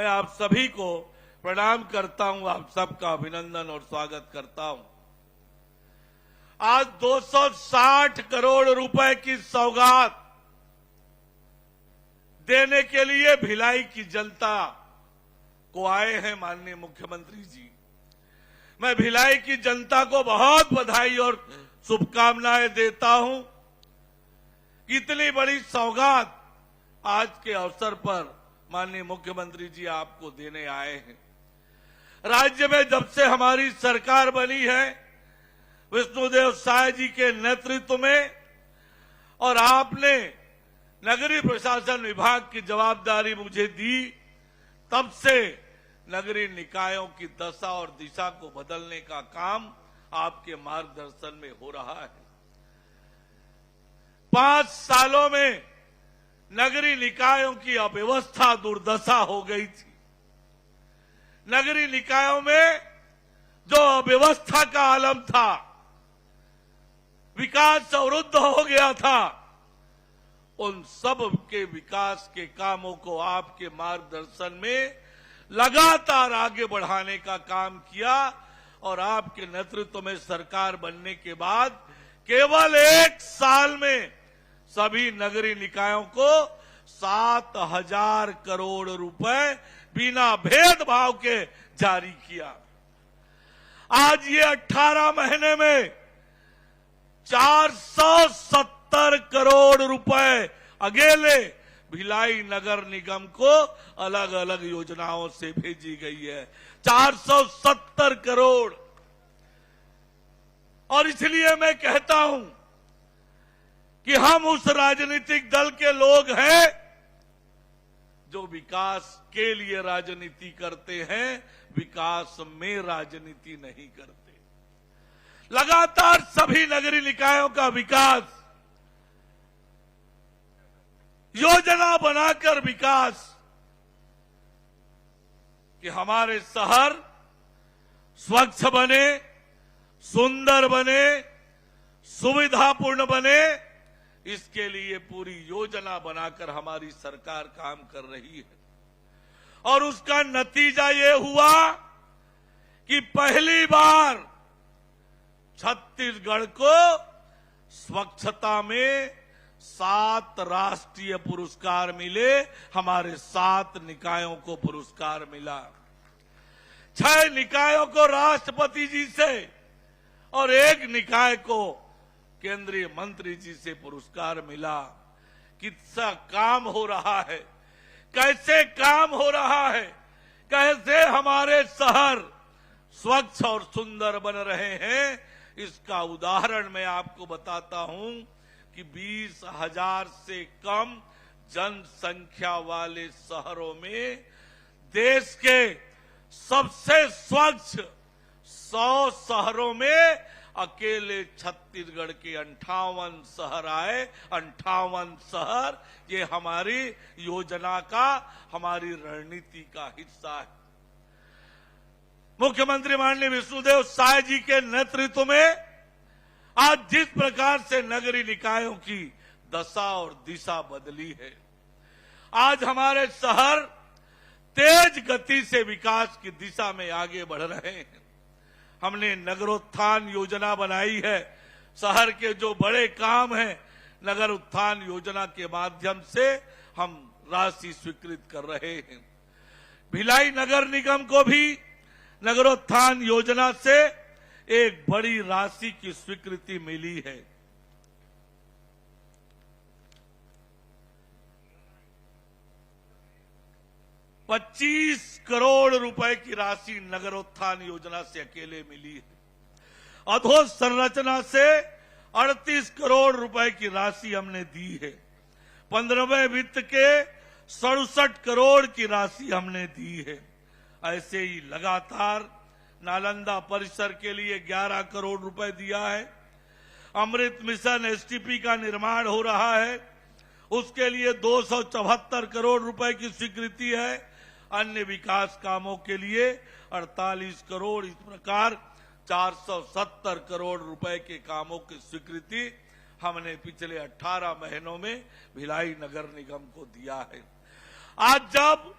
मैं आप सभी को प्रणाम करता हूं, आप सबका अभिनंदन और स्वागत करता हूं। आज 260 करोड़ रुपए की सौगात देने के लिए भिलाई की जनता को आए हैं माननीय मुख्यमंत्री जी। मैं भिलाई की जनता को बहुत बधाई और शुभकामनाएं देता हूं। इतनी बड़ी सौगात आज के अवसर पर माननीय मुख्यमंत्री जी आपको देने आए हैं। राज्य में जब से हमारी सरकार बनी है विष्णुदेव साय जी के नेतृत्व में, और आपने नगरीय प्रशासन विभाग की जवाबदारी मुझे दी, तब से नगरीय निकायों की दशा और दिशा को बदलने का काम आपके मार्गदर्शन में हो रहा है। 5 सालों में नगरीय निकायों की अव्यवस्था दुर्दशा हो गई थी। नगरीय निकायों में जो अव्यवस्था का आलम था, विकास अवरुद्ध हो गया था, उन सब के विकास के कामों को आपके मार्गदर्शन में लगातार आगे बढ़ाने का काम किया, और आपके नेतृत्व में सरकार बनने के बाद केवल 1 साल में सभी नगरीय निकायों को 7,000 करोड़ रुपए बिना भेदभाव के जारी किया। आज ये 18 महीने में 470 करोड़ रुपए अकेले भिलाई नगर निगम को अलग अलग योजनाओं से भेजी गई है। 470 करोड़। और इसलिए मैं कहता हूं कि हम उस राजनीतिक दल के लोग हैं जो विकास के लिए राजनीति करते हैं, विकास में राजनीति नहीं करते। लगातार सभी नगरीय निकायों का विकास, योजना बनाकर विकास, कि हमारे शहर स्वच्छ बने, सुंदर बने, सुविधापूर्ण बने, इसके लिए पूरी योजना बनाकर हमारी सरकार काम कर रही है। और उसका नतीजा ये हुआ कि पहली बार छत्तीसगढ़ को स्वच्छता में 7 राष्ट्रीय पुरस्कार मिले। हमारे 7 निकायों को पुरस्कार मिला। 6 निकायों को राष्ट्रपति जी से और 1 निकाय को केंद्रीय मंत्री जी से पुरस्कार मिला। कितना काम हो रहा है, कैसे काम हो रहा है, कैसे हमारे शहर स्वच्छ और सुंदर बन रहे हैं, इसका उदाहरण मैं आपको बताता हूं कि 20,000 से कम जनसंख्या वाले शहरों में देश के सबसे स्वच्छ 100 शहरों में अकेले छत्तीसगढ़ के 58 शहर आए। 58 शहर, ये हमारी योजना का, हमारी रणनीति का हिस्सा है। मुख्यमंत्री माननीय विष्णुदेव साय जी के नेतृत्व में आज जिस प्रकार से नगरीय निकायों की दशा और दिशा बदली है, आज हमारे शहर तेज गति से विकास की दिशा में आगे बढ़ रहे हैं। हमने नगरोत्थान योजना बनाई है। शहर के जो बड़े काम हैं, नगर उत्थान योजना के माध्यम से हम राशि स्वीकृत कर रहे हैं। भिलाई नगर निगम को भी नगरोत्थान योजना से एक बड़ी राशि की स्वीकृति मिली है। ₹25 करोड़ रुपए की राशि नगरोत्थान योजना से अकेले मिली है। अधोसंरचना से 38 करोड़ रुपए की राशि हमने दी है। 15वें वित्त के 67 करोड़ की राशि हमने दी है। ऐसे ही लगातार नालंदा परिसर के लिए 11 करोड़ रुपए दिया है। अमृत मिशन एसटीपी का निर्माण हो रहा है, उसके लिए 274 करोड़ रुपए की स्वीकृति है। अन्य विकास कामों के लिए 48 करोड़, इस प्रकार 470 करोड़ रुपए के कामों की स्वीकृति हमने पिछले 18 महीनों में भिलाई नगर निगम को दिया है। आज जब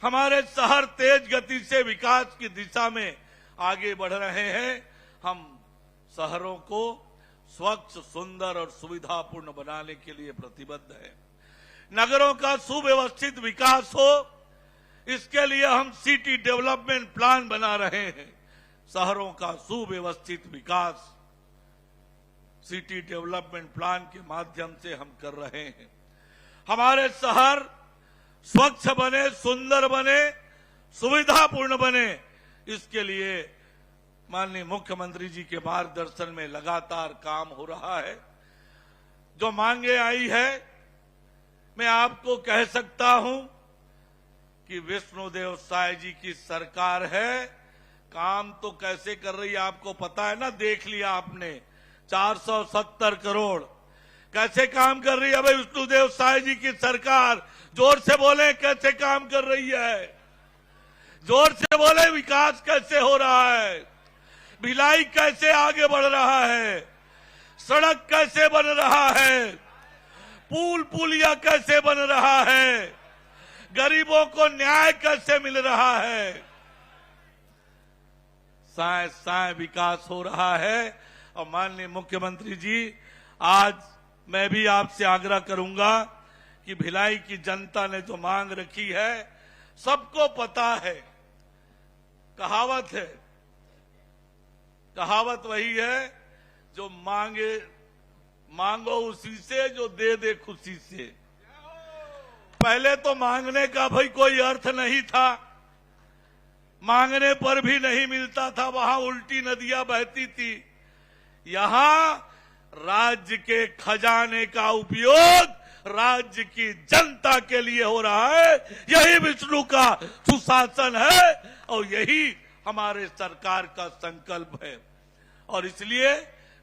हमारे शहर तेज गति से विकास की दिशा में आगे बढ़ रहे हैं। हम शहरों को स्वच्छ, सुंदर और सुविधापूर्ण बनाने के लिए प्रतिबद्ध हैं। नगरों का सुव्यवस्थित विकास हो, इसके लिए हम सिटी डेवलपमेंट प्लान बना रहे हैं। शहरों का सुव्यवस्थित विकास सिटी डेवलपमेंट प्लान के माध्यम से हम कर रहे हैं। हमारे शहर स्वच्छ बने, सुंदर बने, सुविधापूर्ण बने, इसके लिए माननीय मुख्यमंत्री जी के मार्गदर्शन में लगातार काम हो रहा है। जो मांगे आई है, मैं आपको कह सकता हूं कि विष्णुदेव साय जी की सरकार है। काम तो कैसे कर रही है आपको पता है ना, देख लिया आपने। 470 करोड़ कैसे काम कर रही है भाई विष्णुदेव साय जी की सरकार। जोर से बोले कैसे काम कर रही है, जोर से बोले विकास कैसे हो रहा है, भिलाई कैसे आगे बढ़ रहा है, सड़क कैसे बन रहा है, पुल पुलिया कैसे बन रहा है, गरीबों को न्याय कैसे मिल रहा है। साए साए विकास हो रहा है। और माननीय मुख्यमंत्री जी, आज मैं भी आपसे आग्रह करूंगा कि भिलाई की जनता ने जो मांग रखी है, सबको पता है। कहावत है, कहावत वही है, जो मांगो उसी से, जो दे दे खुशी से। पहले तो मांगने का भाई कोई अर्थ नहीं था, मांगने पर भी नहीं मिलता था, वहां उल्टी नदियां बहती थी। यहां राज्य के खजाने का उपयोग राज्य की जनता के लिए हो रहा है। यही विष्णु का सुशासन है और यही हमारे सरकार का संकल्प है। और इसलिए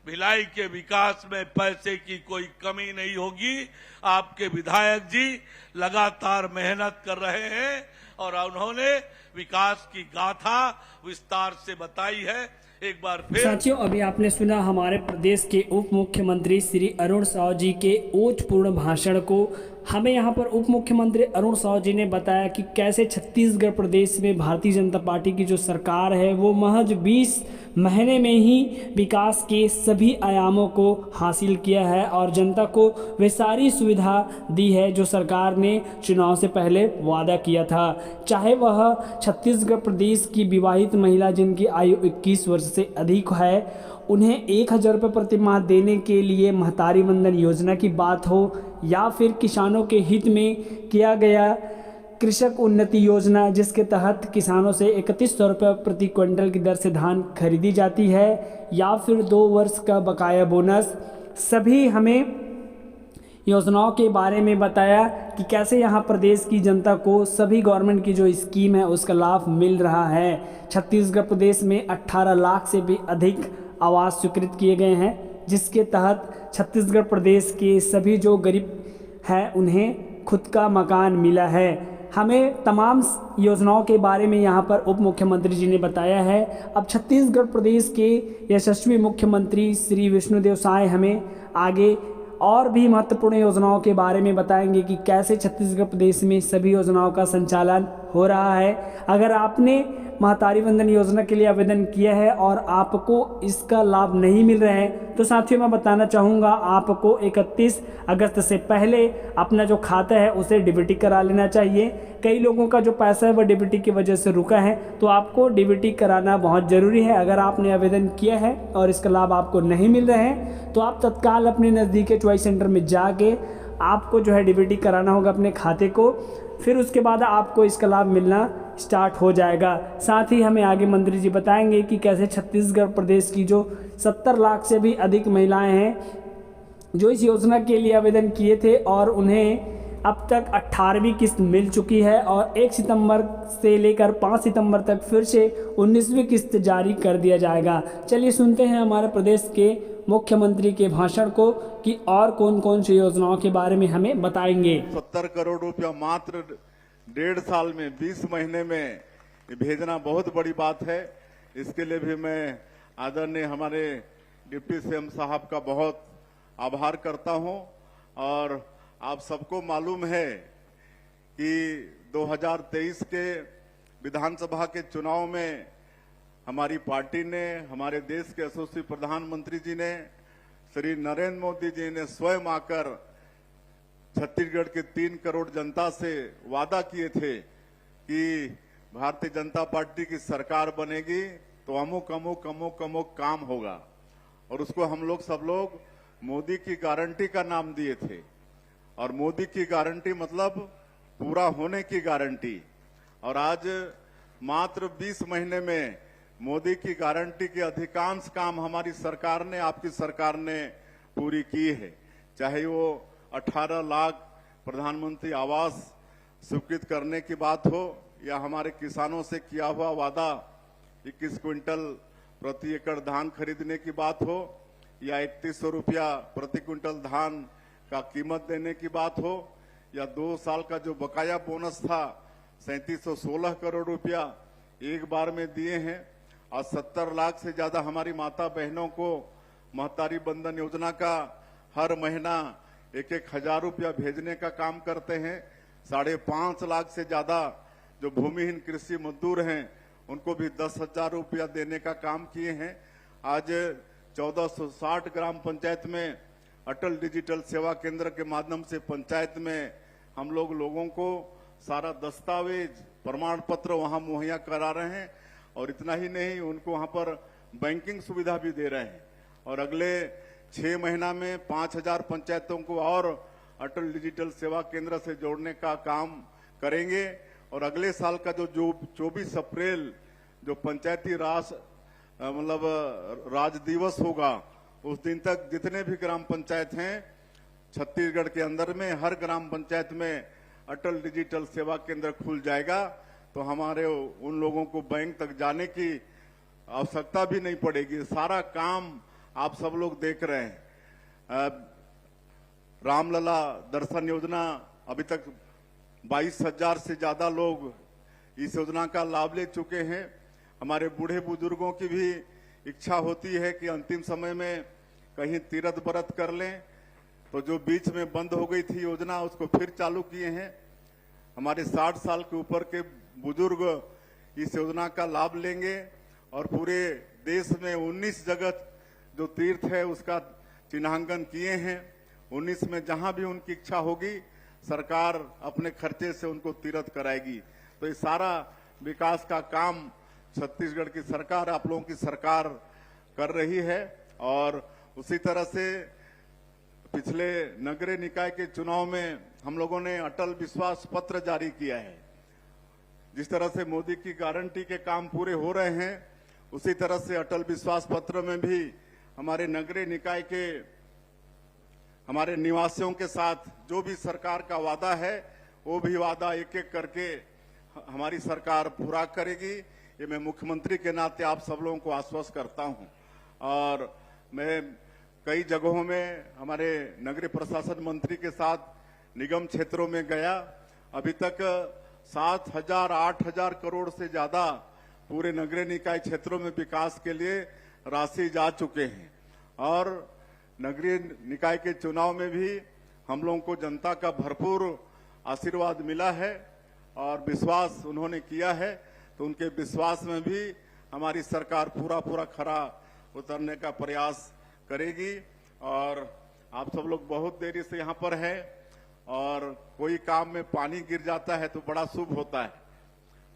भिलाई के विकास में पैसे की कोई कमी नहीं होगी। आपके विधायक जी लगातार मेहनत कर रहे हैं और उन्होंने विकास की गाथा विस्तार से बताई है। एक बार फिर साथियों, अभी आपने सुना हमारे प्रदेश के उप मुख्यमंत्री श्री अरुण साव जी के ओजपूर्ण भाषण को। हमें यहाँ पर उप मुख्यमंत्री अरुण साव जी ने बताया कि कैसे छत्तीसगढ़ प्रदेश में भारतीय जनता पार्टी की जो सरकार है वो महज 20 महीने में ही विकास के सभी आयामों को हासिल किया है और जनता को वे सारी सुविधा दी है जो सरकार ने चुनाव से पहले वादा किया था। चाहे वह छत्तीसगढ़ प्रदेश की विवाहित महिला जिनकी आयु 21 वर्ष से अधिक है, उन्हें 1000 रुपये प्रति माह देने के लिए महतारी वंदन योजना की बात हो, या फिर किसानों के हित में किया गया कृषक उन्नति योजना जिसके तहत किसानों से 3100 रुपये प्रति क्विंटल की दर से धान खरीदी जाती है, या फिर 2 वर्ष का बकाया बोनस। सभी हमें योजनाओं के बारे में बताया कि कैसे यहाँ प्रदेश की जनता को सभी गवर्नमेंट की जो स्कीम है उसका लाभ मिल रहा है। छत्तीसगढ़ प्रदेश में 18 लाख से भी अधिक आवास स्वीकृत किए गए हैं, जिसके तहत छत्तीसगढ़ प्रदेश के सभी जो गरीब हैं उन्हें खुद का मकान मिला है। हमें तमाम योजनाओं के बारे में यहाँ पर उप मुख्यमंत्री जी ने बताया है। अब छत्तीसगढ़ प्रदेश के यशस्वी मुख्यमंत्री श्री विष्णुदेव साय हमें आगे और भी महत्वपूर्ण योजनाओं के बारे में बताएंगे कि कैसे छत्तीसगढ़ प्रदेश में सभी योजनाओं का संचालन हो रहा है। अगर आपने महतारी वंदन योजना के लिए आवेदन किया है और आपको इसका लाभ नहीं मिल रहा है, तो साथियों मैं बताना चाहूँगा आपको 31 अगस्त से पहले अपना जो खाता है उसे डीबीटी करा लेना चाहिए। कई लोगों का जो पैसा है वह डीबीटी की वजह से रुका है, तो आपको डीबीटी कराना बहुत ज़रूरी है। अगर आपने आवेदन किया है और इसका लाभ आपको नहीं मिल रहा है तो आप तत्काल अपने नज़दीकी चॉइस सेंटर में जाके आपको जो है डीबीटी कराना होगा अपने खाते को, फिर उसके बाद आपको इसका लाभ मिलना स्टार्ट हो जाएगा। साथ ही हमें आगे मंत्री जी बताएंगे कि कैसे छत्तीसगढ़ प्रदेश की जो 70 लाख से भी अधिक महिलाएं हैं जो इस योजना के लिए आवेदन किए थे और उन्हें अब तक 18वीं किस्त मिल चुकी है और 1 सितंबर से लेकर 5 सितंबर तक फिर से 19वीं किस्त जारी कर दिया जाएगा। चलिए सुनते हैं हमारे प्रदेश के मुख्यमंत्री के भाषण को कि और कौन कौन सी योजनाओं के बारे में हमें बताएंगे। 70 करोड़ रुपया मात्र 1.5 साल में 20 महीने में भेजना बहुत बड़ी बात है। इसके लिए भी मैं आदरणीय हमारे डिप्टी सीएम साहब का बहुत आभार करता हूं। और आप सबको मालूम है कि 2023 के विधानसभा के चुनाव में हमारी पार्टी ने, हमारे देश के यशस्वी प्रधानमंत्री जी ने, श्री नरेंद्र मोदी जी ने स्वयं आकर छत्तीसगढ़ के 3 करोड़ जनता से वादा किए थे कि भारतीय जनता पार्टी की सरकार बनेगी तो अमुक अमुक अमुक अमुक काम होगा, और उसको हम लोग सब लोग मोदी की गारंटी का नाम दिए थे। और मोदी की गारंटी मतलब पूरा होने की गारंटी। और आज मात्र 20 महीने में मोदी की गारंटी के अधिकांश काम हमारी सरकार ने, आपकी सरकार ने पूरी की है। चाहे वो 18 लाख प्रधानमंत्री आवास स्वीकृत करने की बात हो, या हमारे किसानों से किया हुआ वादा 21 क्विंटल प्रति एकड़ धान खरीदने की बात हो, या 3100 रुपया प्रति क्विंटल धान का कीमत देने की बात हो, या 2 साल का जो बकाया बोनस था 3716 करोड़ रुपया एक बार में दिए हैं। और 70 लाख से ज्यादा हमारी माता बहनों को महतारी बंधन योजना का हर महीना 1-1 हजार रुपया भेजने का काम करते हैं। 5.5 लाख से ज्यादा जो भूमिहीन कृषि मजदूर हैं उनको भी 10,000 रुपया देने का काम किए हैं। आज 1460 ग्राम पंचायत में अटल डिजिटल सेवा केंद्र के माध्यम से पंचायत में हम लोगों को सारा दस्तावेज, प्रमाण पत्र वहां मुहैया करा रहे हैं। और इतना ही नहीं, उनको वहां पर बैंकिंग सुविधा भी दे रहे हैं। और अगले 6 महीना में 5000 पंचायतों को और अटल डिजिटल सेवा केंद्र से जोड़ने का काम करेंगे। और अगले साल का जो 24 अप्रैल जो पंचायती राज दिवस होगा, उस दिन तक जितने भी ग्राम पंचायत हैं छत्तीसगढ़ के अंदर में, हर ग्राम पंचायत में अटल डिजिटल सेवा केंद्र खुल जाएगा। तो हमारे उन लोगों को बैंक तक जाने की आवश्यकता भी नहीं पड़ेगी। सारा काम आप सब लोग देख रहे हैं। रामलला दर्शन योजना, अभी तक 22,000 से ज्यादा लोग इस योजना का लाभ ले चुके हैं। हमारे बूढ़े बुजुर्गों की भी इच्छा होती है कि अंतिम समय में कहीं तीर्थ व्रत कर लें, तो जो बीच में बंद हो गई थी योजना उसको फिर चालू किए हैं। हमारे 60 साल के ऊपर के बुजुर्ग इस योजना का लाभ लेंगे। और पूरे देश में 19 जगह जो तीर्थ है उसका चिन्हांकन किए हैं। 19 में जहां भी उनकी इच्छा होगी सरकार अपने खर्चे से उनको तीर्थ कराएगी। तो ये सारा विकास का काम छत्तीसगढ़ की सरकार, आप लोगों की सरकार कर रही है। और उसी तरह से पिछले नगरीय निकाय के चुनाव में हम लोगों ने अटल विश्वास पत्र जारी किया है। जिस तरह से मोदी की गारंटी के काम पूरे हो रहे हैं, उसी तरह से अटल विश्वास पत्र में भी हमारे नगरीय निकाय के हमारे निवासियों के साथ जो भी सरकार का वादा है वो भी वादा एक एक करके हमारी सरकार पूरा करेगी। ये मैं मुख्यमंत्री के नाते आप सब लोगों को आश्वस्त करता हूं। और मैं कई जगहों में हमारे नगरीय प्रशासन मंत्री के साथ निगम क्षेत्रों में गया। अभी तक 7,000-8,000 करोड़ से ज्यादा पूरे नगरीय निकाय क्षेत्रों में विकास के लिए राशि जा चुके हैं। और नगरीय निकाय के चुनाव में भी हम लोगों को जनता का भरपूर आशीर्वाद मिला है और विश्वास उन्होंने किया है। तो उनके विश्वास में भी हमारी सरकार पूरा खरा उतरने का प्रयास करेगी। और आप सब लोग बहुत देरी से यहाँ पर हैं, और कोई काम में पानी गिर जाता है तो बड़ा शुभ होता है।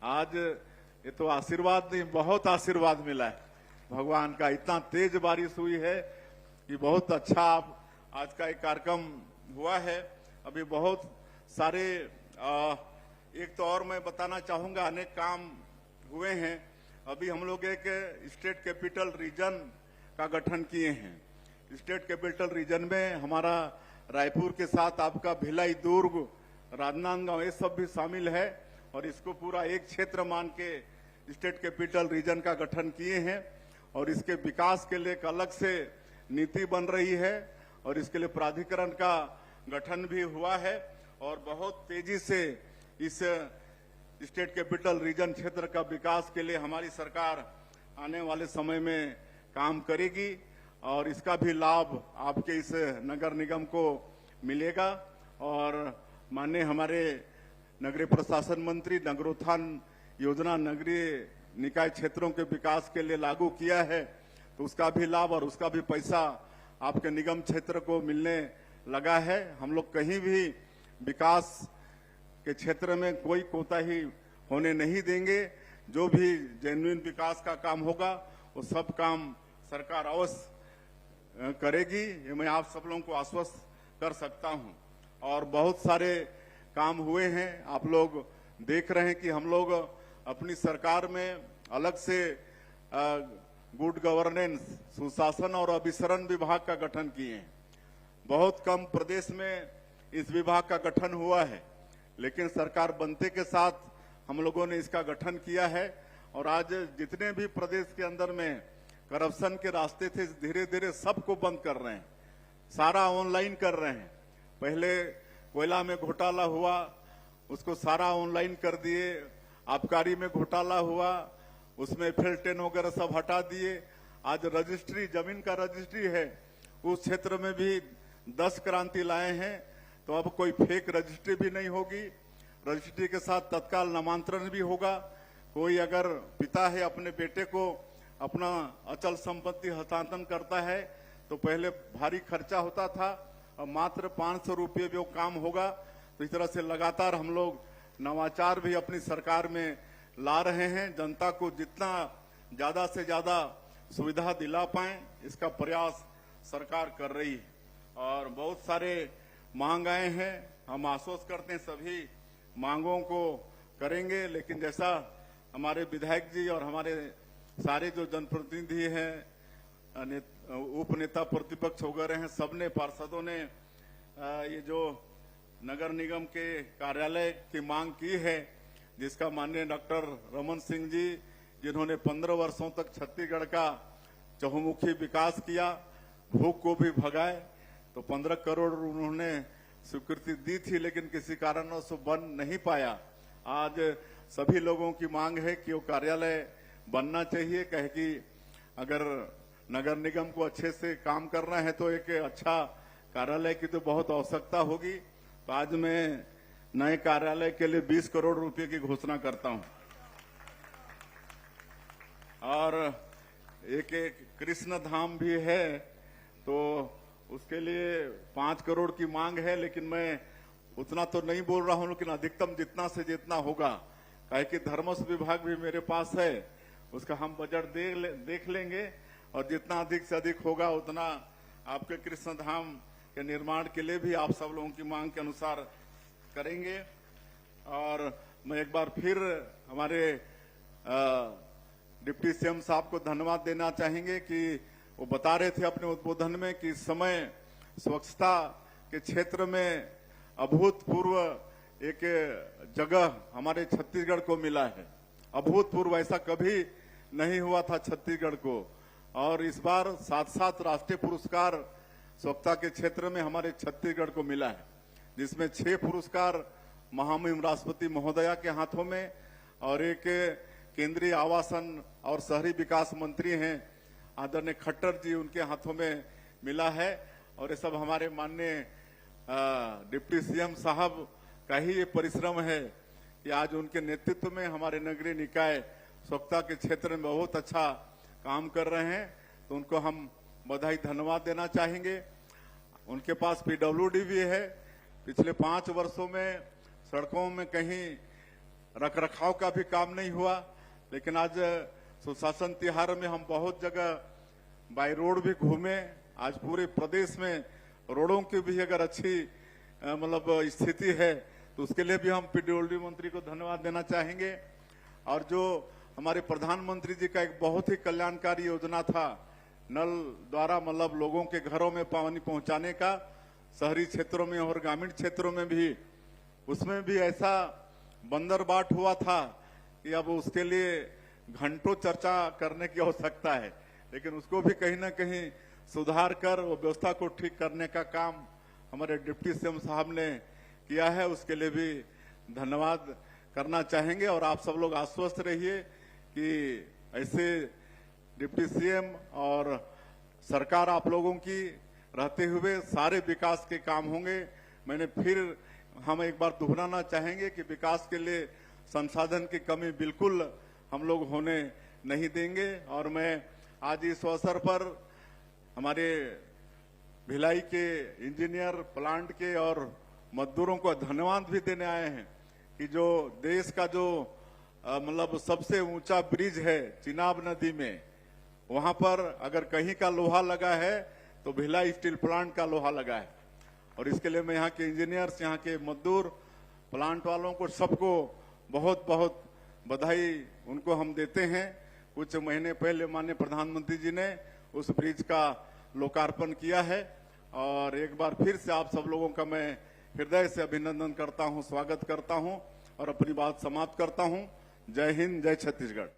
आज ये तो आशीर्वाद नहीं, बहुत आशीर्वाद मिला है भगवान का। इतना तेज बारिश हुई है कि बहुत अच्छा आज का एक कार्यक्रम हुआ है। अभी बहुत सारे एक तो और मैं बताना चाहूंगा, अनेक काम हुए हैं। अभी हम लोग एक स्टेट कैपिटल रीजन का गठन किए हैं। स्टेट कैपिटल रीजन में हमारा रायपुर के साथ आपका भिलाई, दुर्ग, राजनांदगांव ये सब भी शामिल है। और इसको पूरा एक क्षेत्र मान के स्टेट कैपिटल रीजन का गठन किए हैं। और इसके विकास के लिए एक अलग से नीति बन रही है और इसके लिए प्राधिकरण का गठन भी हुआ है। और बहुत तेजी से इस स्टेट कैपिटल रीजन क्षेत्र का विकास के लिए हमारी सरकार आने वाले समय में काम करेगी और इसका भी लाभ आपके इस नगर निगम को मिलेगा। और माननीय हमारे नगरीय प्रशासन मंत्री नगरोत्थान योजना नगरीय निकाय क्षेत्रों के विकास के लिए लागू किया है, तो उसका भी लाभ और उसका भी पैसा आपके निगम क्षेत्र को मिलने लगा है। हम लोग कहीं भी विकास के क्षेत्र में कोई कोताही होने नहीं देंगे। जो भी जेन्युइन विकास का काम होगा वो सब काम सरकार अवश्य करेगी, ये मैं आप सब लोगों को आश्वस्त कर सकता हूं। और बहुत सारे काम हुए हैं, आप लोग देख रहे हैं कि हम लोग अपनी सरकार में अलग से गुड गवर्नेंस, सुशासन और अभिसरण विभाग का गठन किए हैं। बहुत कम प्रदेश में इस विभाग का गठन हुआ है, लेकिन सरकार बनते के साथ हम लोगों ने इसका गठन किया है। और आज जितने भी प्रदेश के अंदर में करप्शन के रास्ते थे, धीरे धीरे सबको बंद कर रहे हैं, सारा ऑनलाइन कर रहे हैं। पहले कोयला में घोटाला हुआ, उसको सारा ऑनलाइन कर दिए। आबकारी में घोटाला हुआ, उसमें फिर 10 वगैरह सब हटा दिए। आज रजिस्ट्री, जमीन का रजिस्ट्री है, उस क्षेत्र में भी 10 क्रांति लाए हैं। तो अब कोई फेक रजिस्ट्री भी नहीं होगी, रजिस्ट्री के साथ तत्काल नामांतरण भी होगा। कोई अगर पिता है अपने बेटे को अपना अचल संपत्ति हस्तांतरण करता है तो पहले भारी खर्चा होता था, अब मात्र 500 रुपये में वो काम होगा। तो इस तरह से लगातार हम लोग नवाचार भी अपनी सरकार में ला रहे हैं। जनता को जितना ज्यादा से ज्यादा सुविधा दिला पाए, इसका प्रयास सरकार कर रही है। और बहुत सारे मांग आए हैं, हम आश्वस्त करते हैं सभी मांगों को करेंगे। लेकिन जैसा हमारे विधायक जी और हमारे सारे जो जनप्रतिनिधि हैं, उप नेता प्रतिपक्ष वगैरह हैं, सबने, पार्षदों ने ये जो नगर निगम के कार्यालय की मांग की है, जिसका माननीय डॉक्टर रमन सिंह जी, जिन्होंने 15 वर्षों तक छत्तीसगढ़ का चहुमुखी विकास किया, भूख को भी भगाए, तो 15 करोड़ उन्होंने स्वीकृति दी थी, लेकिन किसी कारणवश बन नहीं पाया। आज सभी लोगों की मांग है कि वो कार्यालय बनना चाहिए, कहे कि अगर नगर निगम को अच्छे से काम करना है तो एक अच्छा कार्यालय की तो बहुत आवश्यकता होगी। तो आज मैं नए कार्यालय के लिए 20 करोड़ रुपए की घोषणा करता हूं। और एक कृष्ण धाम भी है, तो उसके लिए 5 करोड़ की मांग है, लेकिन मैं उतना तो नहीं बोल रहा हूं, लेकिन अधिकतम जितना से जितना होगा, काहे कि धर्मस्व विभाग भी मेरे पास है, उसका हम बजट देख लेंगे और जितना अधिक से अधिक होगा उतना आपके कृष्ण धाम के निर्माण के लिए भी आप सब लोगों की मांग के अनुसार करेंगे। और मैं एक बार फिर हमारे डिप्टी सीएम साहब को धन्यवाद देना चाहेंगे कि वो बता रहे थे अपने उद्बोधन में कि इस समय स्वच्छता के क्षेत्र में अभूतपूर्व एक जगह हमारे छत्तीसगढ़ को मिला है। अभूतपूर्व, ऐसा कभी नहीं हुआ था छत्तीसगढ़ को। और इस बार 7 राष्ट्रीय पुरस्कार स्वच्छता के क्षेत्र में हमारे छत्तीसगढ़ को मिला है, जिसमें 6 पुरस्कार महामहिम राष्ट्रपति महोदया के हाथों में और एक केंद्रीय आवासन और शहरी विकास मंत्री हैं आदरणीय खट्टर जी, उनके हाथों में मिला है। और ये सब हमारे माननीय डिप्टी सीएम साहब का ही ये परिश्रम है कि आज उनके नेतृत्व में हमारे नगरीय निकाय स्वच्छता के क्षेत्र में बहुत अच्छा काम कर रहे हैं। तो उनको हम बधाई, धन्यवाद देना चाहेंगे। उनके पास पीडब्ल्यूडी भी है। पिछले 5 वर्षों में सड़कों में कहीं रखरखाव का भी काम नहीं हुआ, लेकिन आज सुशासन तिहार में हम बहुत जगह बाय रोड भी घूमे। आज पूरे प्रदेश में रोडों की भी अगर अच्छी मतलब स्थिति है तो उसके लिए भी हम पीडब्ल्यूडी मंत्री को धन्यवाद देना चाहेंगे। और जो हमारे प्रधानमंत्री जी का एक बहुत ही कल्याणकारी योजना था, नल द्वारा मतलब लोगों के घरों में पानी पहुंचाने का, शहरी क्षेत्रों में और ग्रामीण क्षेत्रों में भी, उसमें भी ऐसा बंदरबाट हुआ था कि अब उसके लिए घंटों चर्चा करने की आवश्यकता है, लेकिन उसको भी कहीं ना कहीं सुधार कर वो व्यवस्था को ठीक करने का काम हमारे डिप्टी सीएम साहब ने किया है। उसके लिए भी धन्यवाद करना चाहेंगे। और आप सब लोग आश्वस्त रहिए कि ऐसे डिप्टी सीएम और सरकार आप लोगों की रहते हुए सारे विकास के काम होंगे। मैंने फिर हम एक बार दोहराना चाहेंगे कि विकास के लिए संसाधन की कमी बिल्कुल हम लोग होने नहीं देंगे। और मैं आज इस अवसर पर हमारे भिलाई के इंजीनियर, प्लांट के और मजदूरों को धन्यवाद भी देने आए हैं कि जो देश का जो मतलब सबसे ऊंचा ब्रिज है चिनाब नदी में, वहां पर अगर कहीं का लोहा लगा है तो भिलाई स्टील प्लांट का लोहा लगा है। और इसके लिए मैं यहाँ के इंजीनियर्स, यहाँ के मजदूर, प्लांट वालों को सबको बहुत बहुत बधाई उनको हम देते हैं। कुछ महीने पहले माननीय प्रधानमंत्री जी ने उस ब्रिज का लोकार्पण किया है और एक बार फिर से आप सब लोगों का मैं हृदय से अभिनंदन करता हूं, स्वागत करता हूं और अपनी बात समाप्त करता हूं। जय हिंद, जय छत्तीसगढ़।